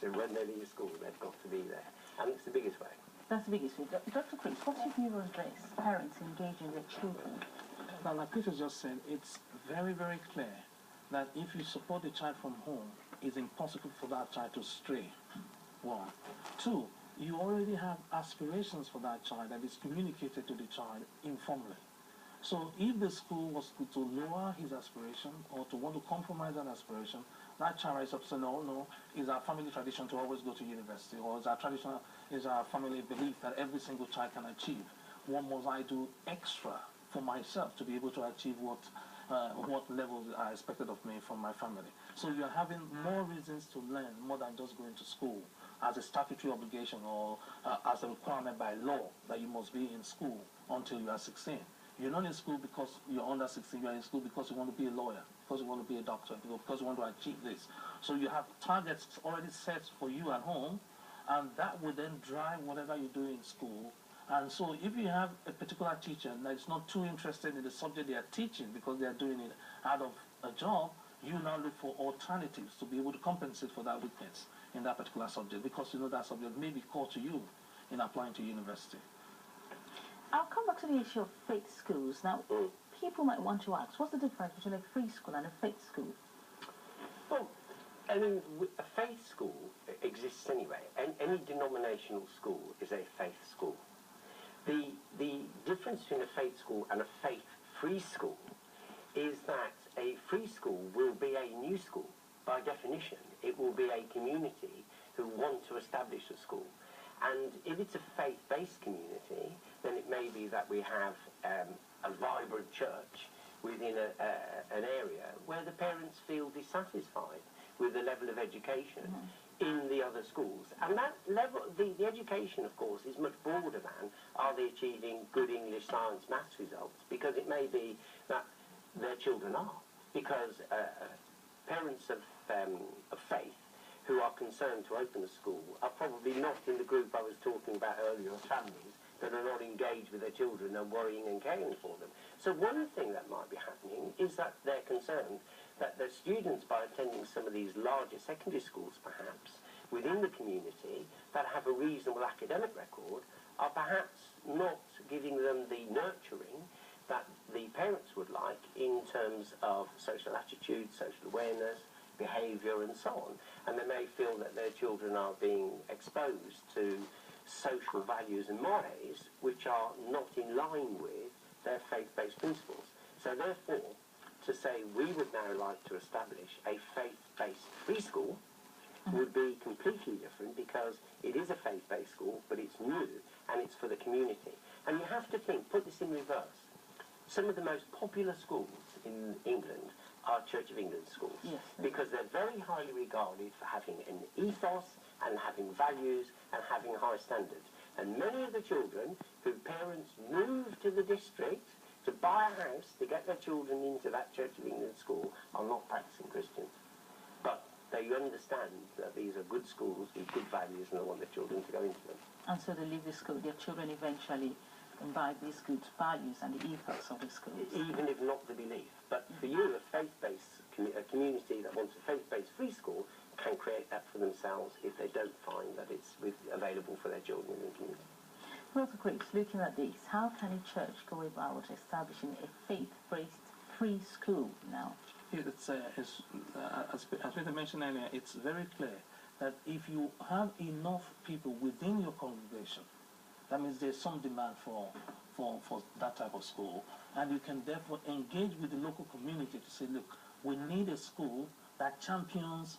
So when they leave school, they've got to be there. And it's the biggest way. That's the biggest way. Dr. Chris, what's your view on this? Parents engaging their children? Now, like Peter just said, it's very, very clear that if you support the child from home, it's impossible for that child to stray. One. Two, you already have aspirations for that child that is communicated to the child informally. So if the school was to lower his aspiration or to want to compromise that aspiration, that child is up to say, no, it's our family tradition to always go to university, or it's our family belief that every single child can achieve. What must I do extra for myself to be able to achieve what levels are expected of me from my family? So you're having more reasons to learn more than just going to school as a statutory obligation or as a requirement by law that you must be in school until you are 16. You're not in school because you're under 16, you're in school because you want to be a lawyer, because you want to be a doctor, because you want to achieve this. So you have targets already set for you at home, and that will then drive whatever you do in school. And so if you have a particular teacher that is not too interested in the subject they are teaching because they are doing it out of a job, you now look for alternatives to be able to compensate for that weakness in that particular subject, because you know that subject may be core to you in applying to university. I'll come back to the issue of faith schools. Now, people might want to ask, what's the difference between a free school and a faith school? Well, I mean, a faith school exists anyway. Any denominational school is a faith school. The difference between a faith school and a faith-free school is that a free school will be a new school. By definition, it will be a community who want to establish a school. And if it's a faith-based community, then it may be that we have a vibrant church within an area where the parents feel dissatisfied with the level of education in the other schools. And that level, the education, of course, is much broader than are they achieving good English, science, maths results, because it may be that their children are. Because parents of faith who are concerned to open a school are probably not in the group I was talking about earlier of families that are not engaged with their children and worrying and caring for them. So one thing that might be happening is that they're concerned that their students, by attending some of these larger secondary schools perhaps, within the community that have a reasonable academic record, are perhaps not giving them the nurturing that the parents would like in terms of social attitude, social awareness, behaviour and so on. And they may feel that their children are being exposed to social values and mores which are not in line with their faith-based principles. So therefore, to say we would now like to establish a faith-based free school would be completely different, because it is a faith-based school, but it's new and it's for the community. And you have to think, put this in reverse. Some of the most popular schools in England are Church of England schools, because they're very highly regarded for having an ethos and having values and having high standards. And many of the children whose parents move to the district to buy a house to get their children into that Church of England school are not practicing Christians. But they understand that these are good schools with good values and they want their children to go into them. And so they leave the school, their children eventually imbibe these good values and the ethos of the school. Even if not the belief. But for you, a faith-based community that wants a faith-based free school can create that for themselves if they don't find that it's available for their children in the community. Dr. Chris, looking at this, how can a church go about establishing a faith-based free school now? As Peter mentioned earlier, it's very clear that if you have enough people within your congregation, that means there's some demand for that type of school, and you can therefore engage with the local community to say, look, we need a school that champions